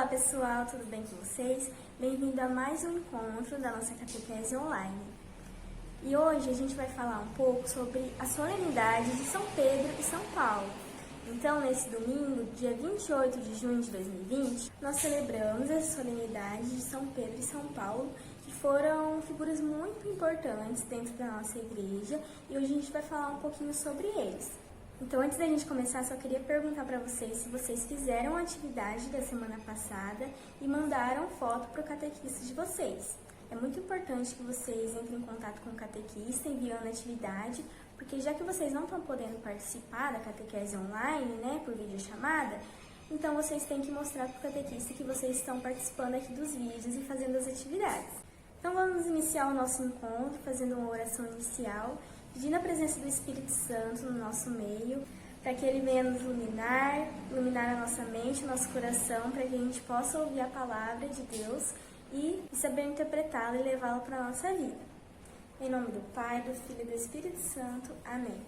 Olá pessoal, tudo bem com vocês? Bem-vindo a mais um encontro da nossa catequese online. E hoje a gente vai falar um pouco sobre a solenidade de São Pedro e São Paulo. Então, nesse domingo, dia 28 de junho de 2020, nós celebramos a solenidade de São Pedro e São Paulo, que foram figuras muito importantes dentro da nossa igreja, e hoje a gente vai falar um pouquinho sobre eles. Então, antes da gente começar, só queria perguntar para vocês se vocês fizeram a atividade da semana passada e mandaram foto para o catequista de vocês. É muito importante que vocês entrem em contato com o catequista enviando a atividade, porque já que vocês não estão podendo participar da catequese online, né, por videochamada, então vocês têm que mostrar para o catequista que vocês estão participando aqui dos vídeos e fazendo as atividades. Então, vamos iniciar o nosso encontro fazendo uma oração inicial, pedindo a presença do Espírito Santo no nosso meio, para que ele venha nos iluminar a nossa mente, o nosso coração, para que a gente possa ouvir a palavra de Deus e saber interpretá-la e levá-la para a nossa vida. Em nome do Pai, do Filho e do Espírito Santo. Amém.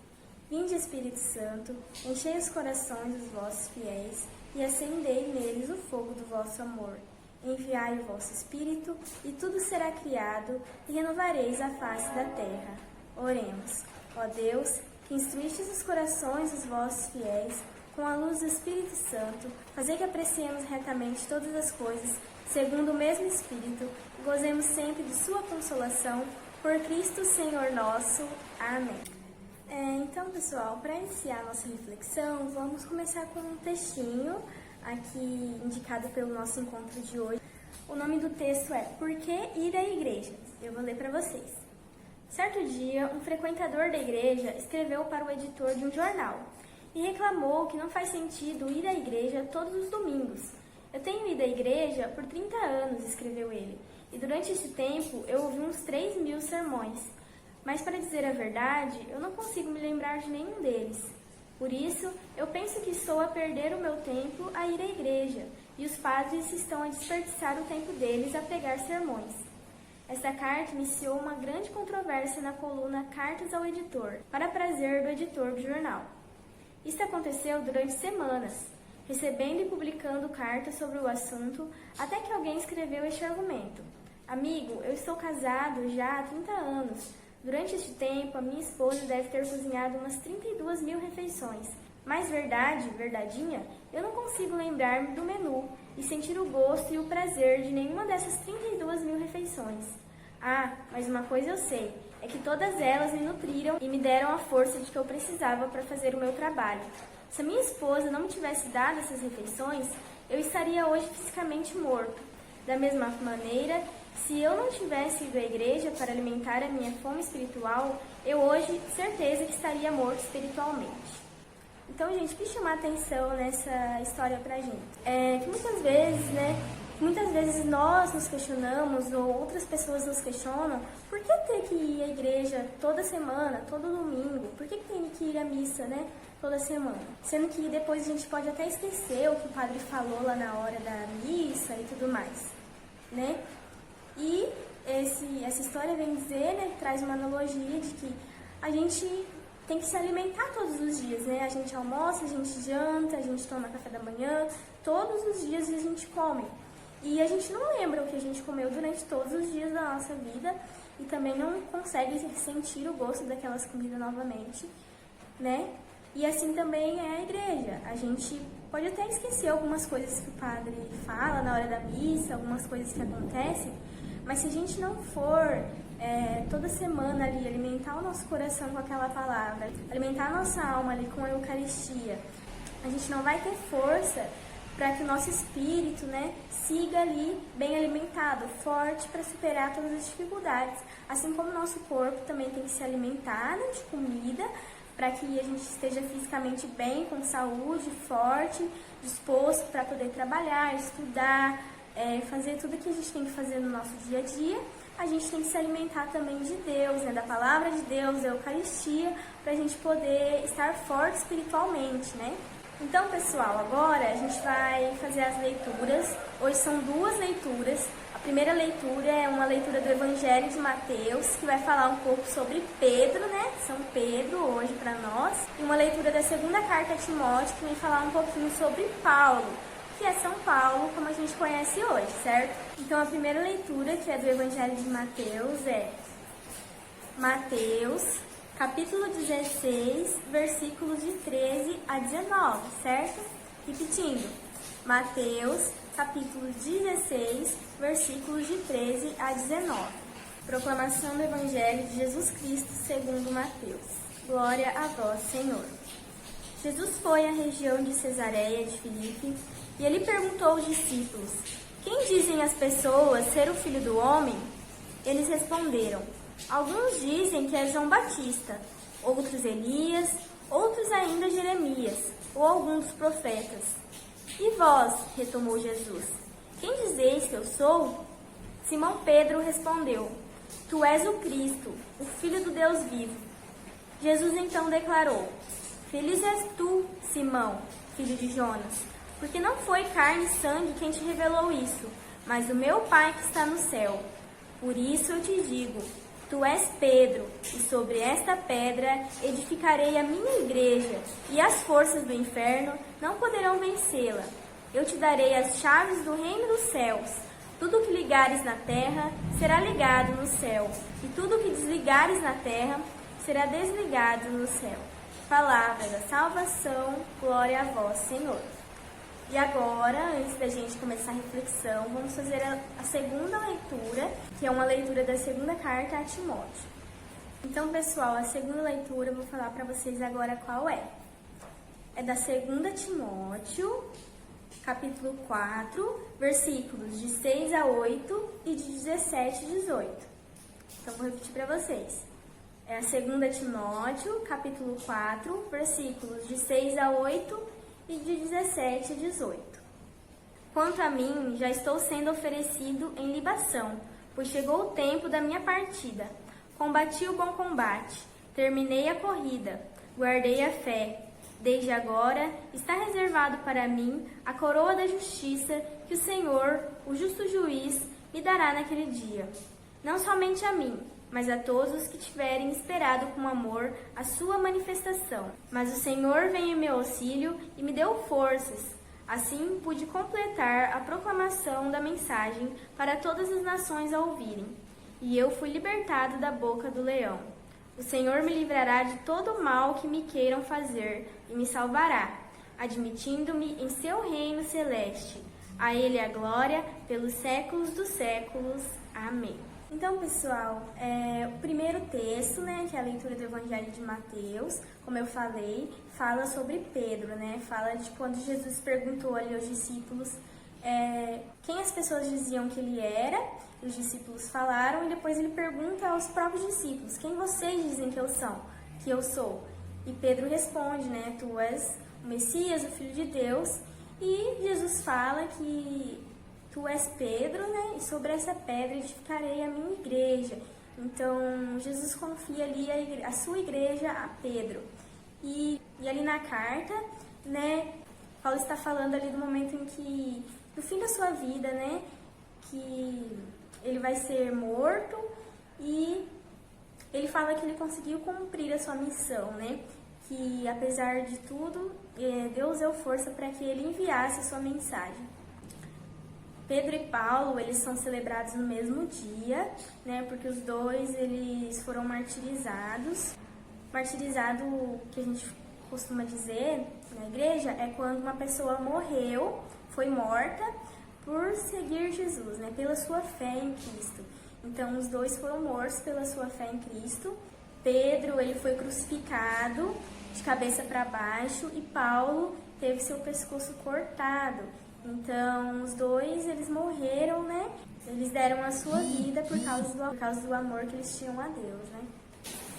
Vinde, Espírito Santo, enchei os corações dos vossos fiéis e acendei neles o fogo do vosso amor. Enviai o vosso Espírito e tudo será criado e renovareis a face da terra. Oremos. Ó Deus, que instruístes os corações dos vossos fiéis com a luz do Espírito Santo, fazei que apreciemos retamente todas as coisas, segundo o mesmo Espírito, e gozemos sempre de sua consolação, por Cristo Senhor nosso. Amém. Então, pessoal, para iniciar a nossa reflexão, vamos começar com um textinho aqui indicado pelo nosso encontro de hoje. O nome do texto é Por que ir à igreja? Eu vou ler para vocês. Certo dia, um frequentador da igreja escreveu para o editor de um jornal e reclamou que não faz sentido ir à igreja todos os domingos. Eu tenho ido à igreja por 30 anos, escreveu ele, e durante esse tempo eu ouvi uns 3.000 sermões. Mas, para dizer a verdade, eu não consigo me lembrar de nenhum deles. Por isso, eu penso que estou a perder o meu tempo a ir à igreja, e os padres estão a desperdiçar o tempo deles a pregar sermões. Esta carta iniciou uma grande controvérsia na coluna Cartas ao Editor, para prazer do editor do jornal. Isso aconteceu durante semanas, recebendo e publicando cartas sobre o assunto, até que alguém escreveu este argumento. Amigo, eu estou casado já há 30 anos. Durante este tempo, a minha esposa deve ter cozinhado umas 32.000 refeições. Mas verdadinha, eu não consigo lembrar-me do menu e sentir o gosto e o prazer de nenhuma dessas 32.000 refeições. Ah, mas uma coisa eu sei, é que todas elas me nutriram e me deram a força de que eu precisava para fazer o meu trabalho. Se a minha esposa não me tivesse dado essas refeições, eu estaria hoje fisicamente morto. Da mesma maneira, se eu não tivesse ido à igreja para alimentar a minha fome espiritual, eu hoje, certeza que estaria morto espiritualmente. Então, gente, o que chamar atenção nessa história pra gente? Que muitas vezes nós nos questionamos, ou outras pessoas nos questionam, por que ter que ir à igreja toda semana, todo domingo? Por que tem que ir à missa, né, toda semana? Sendo que depois a gente pode até esquecer o que o padre falou lá na hora da missa e tudo mais, né? E essa história vem dizer, né, traz uma analogia de que a gente tem que se alimentar todos os dias, né? A gente almoça, a gente janta, a gente toma café da manhã, todos os dias a gente come. E a gente não lembra o que a gente comeu durante todos os dias da nossa vida e também não consegue sentir o gosto daquelas comidas novamente, né? E assim também é a igreja. A gente pode até esquecer algumas coisas que o padre fala na hora da missa, algumas coisas que acontecem, mas se a gente não for toda semana ali alimentar o nosso coração com aquela palavra, alimentar a nossa alma ali com a Eucaristia, a gente não vai ter força para que o nosso espírito, né, siga ali bem alimentado, forte para superar todas as dificuldades. Assim como o nosso corpo também tem que se alimentar, né, de comida, para que a gente esteja fisicamente bem, com saúde, forte, disposto para poder trabalhar, estudar, fazer tudo que a gente tem que fazer no nosso dia a dia. A gente tem que se alimentar também de Deus, né, da palavra de Deus, da Eucaristia, para a gente poder estar forte espiritualmente, né? Então, pessoal, agora a gente vai fazer as leituras. Hoje são 2 leituras. A primeira leitura é uma leitura do Evangelho de Mateus, que vai falar um pouco sobre Pedro, né? São Pedro, hoje para nós. E uma leitura da segunda carta a Timóteo, que vai falar um pouquinho sobre Paulo, que é São Paulo, como a gente conhece hoje, certo? Então, a primeira leitura, que é do Evangelho de Mateus, é Mateus, capítulo 16, versículos de 13 a 19, certo? Repetindo, Mateus, capítulo 16, versículos de 13 a 19. Proclamação do Evangelho de Jesus Cristo segundo Mateus. Glória a vós, Senhor. Jesus foi à região de Cesareia de Filipe e ele perguntou aos discípulos: quem dizem as pessoas ser o Filho do Homem? Eles responderam: alguns dizem que é João Batista, outros Elias, outros ainda Jeremias, ou algum dos profetas. E vós, retomou Jesus, quem dizeis que eu sou? Simão Pedro respondeu: tu és o Cristo, o Filho do Deus vivo. Jesus então declarou: feliz és tu, Simão, filho de Jonas, porque não foi carne e sangue quem te revelou isso, mas o meu Pai que está no céu. Por isso eu te digo, tu és Pedro, e sobre esta pedra edificarei a minha igreja, e as forças do inferno não poderão vencê-la. Eu te darei as chaves do reino dos céus. Tudo que ligares na terra será ligado no céu, e tudo que desligares na terra será desligado no céu. Palavra da salvação, glória a vós, Senhor. E agora, antes da gente começar a reflexão, vamos fazer a segunda leitura, que é uma leitura da segunda carta a Timóteo. Então, pessoal, a segunda leitura eu vou falar para vocês agora qual é. É da 2 Timóteo, capítulo 4, versículos de 6 a 8 e de 17 a 18. Então, vou repetir para vocês. É a 2 Timóteo, capítulo 4, versículos de 6 a 8 e de 17 a 18. Quanto a mim, já estou sendo oferecido em libação, pois chegou o tempo da minha partida. Combati o bom combate, terminei a corrida, guardei a fé. Desde agora está reservado para mim a coroa da justiça que o Senhor, o justo juiz, me dará naquele dia. Não somente a mim, mas a todos os que tiverem esperado com amor a sua manifestação. Mas o Senhor veio em meu auxílio e me deu forças. Assim pude completar a proclamação da mensagem para todas as nações a ouvirem. E eu fui libertado da boca do leão. O Senhor me livrará de todo o mal que me queiram fazer e me salvará, admitindo-me em seu reino celeste. A Ele a glória pelos séculos dos séculos. Amém. Então, pessoal, o primeiro texto, né, que é a leitura do Evangelho de Mateus, como eu falei, fala sobre Pedro, né? Fala de quando Jesus perguntou ali aos discípulos quem as pessoas diziam que ele era. Os discípulos falaram e depois ele pergunta aos próprios discípulos: quem vocês dizem que eu sou? E Pedro responde, né? Tu és o Messias, o Filho de Deus. E Jesus fala que tu és Pedro, né? E sobre essa pedra edificarei a minha igreja. Então, Jesus confia ali a sua igreja a Pedro. E ali na carta, né? Paulo está falando ali do momento em que, no fim da sua vida, né? Que ele vai ser morto e ele fala que ele conseguiu cumprir a sua missão, né? Que apesar de tudo, Deus deu força para que ele enviasse a sua mensagem. Pedro e Paulo, eles são celebrados no mesmo dia, né? Porque os dois, eles foram martirizados. Martirizado, que a gente costuma dizer na igreja, é quando uma pessoa morreu, foi morta, por seguir Jesus, né? Pela sua fé em Cristo. Então, os dois foram mortos pela sua fé em Cristo. Pedro, ele foi crucificado de cabeça para baixo e Paulo teve seu pescoço cortado. Então, os dois, eles morreram, né? Eles deram a sua vida por causa do amor que eles tinham a Deus, né?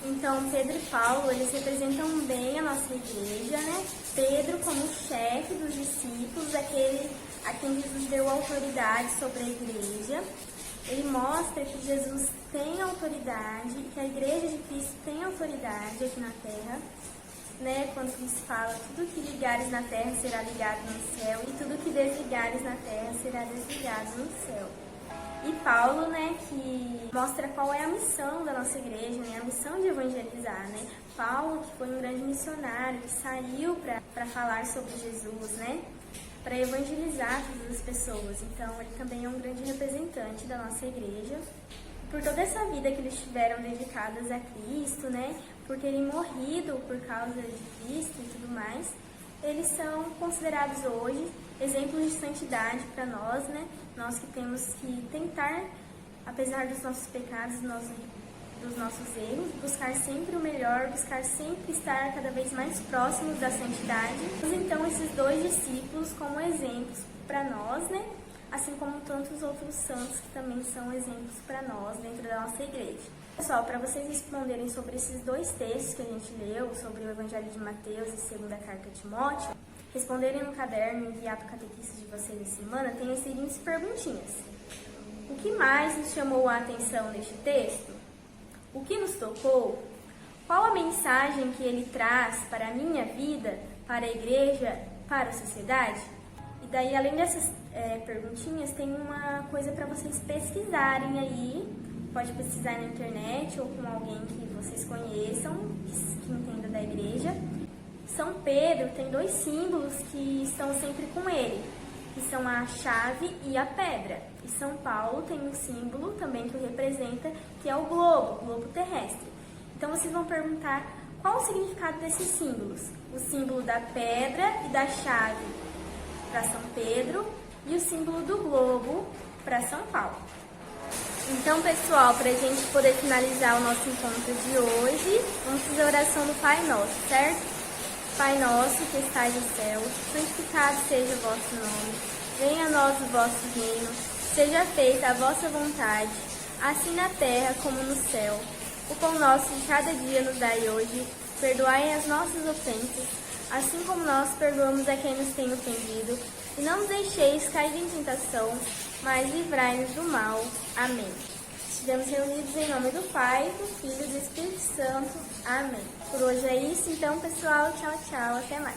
Então, Pedro e Paulo, eles representam bem a nossa igreja, né? Pedro como chefe dos discípulos, aquele a quem Jesus deu autoridade sobre a igreja. Ele mostra que Jesus tem autoridade, que a igreja de Cristo tem autoridade aqui na terra, né? Quando Cristo fala, tudo que ligares na terra será ligado no céu, e tudo que desligares na terra será desligado no céu. E Paulo, né, que mostra qual é a missão da nossa igreja, né, a missão de evangelizar, né. Paulo, que foi um grande missionário, que saiu para falar sobre Jesus, né, para evangelizar todas as pessoas. Então, ele também é um grande representante da nossa igreja. Por toda essa vida que eles tiveram dedicadas a Cristo, né, por terem morrido por causa de Cristo e tudo mais, eles são considerados hoje exemplos de santidade para nós, né? Nós que temos que tentar, apesar dos nossos pecados, dos nossos erros, buscar sempre o melhor, buscar sempre estar cada vez mais próximos da santidade. Então, esses dois discípulos como exemplos para nós, né? Assim como tantos outros santos que também são exemplos para nós dentro da nossa igreja. Pessoal, para vocês responderem sobre esses dois textos que a gente leu, sobre o Evangelho de Mateus e segunda carta a Timóteo, responderem no caderno enviado para o catequista de vocês essa semana, tem as seguintes perguntinhas. O que mais nos chamou a atenção neste texto? O que nos tocou? Qual a mensagem que ele traz para a minha vida, para a igreja, para a sociedade? E daí, além dessas perguntinhas, tem uma coisa para vocês pesquisarem aí. Pode pesquisar na internet ou com alguém que vocês conheçam, que entenda da igreja. São Pedro tem dois símbolos que estão sempre com ele, que são a chave e a pedra. E São Paulo tem um símbolo também que o representa, que é o globo terrestre. Então vocês vão perguntar qual o significado desses símbolos. O símbolo da pedra e da chave para São Pedro e o símbolo do globo para São Paulo. Então, pessoal, para a gente poder finalizar o nosso encontro de hoje, vamos fazer a oração do Pai Nosso, certo? Pai nosso que estais no céu, santificado seja o vosso nome. Venha a nós o vosso reino, seja feita a vossa vontade, assim na terra como no céu. O pão nosso de cada dia nos dai hoje, perdoai as nossas ofensas, assim como nós perdoamos a quem nos tem ofendido, e não nos deixeis cair em tentação, mas livrai-nos do mal. Amém. Estivemos reunidos em nome do Pai, do Filho e do Espírito Santo. Amém. Por hoje é isso, então, pessoal. Tchau, tchau. Até mais.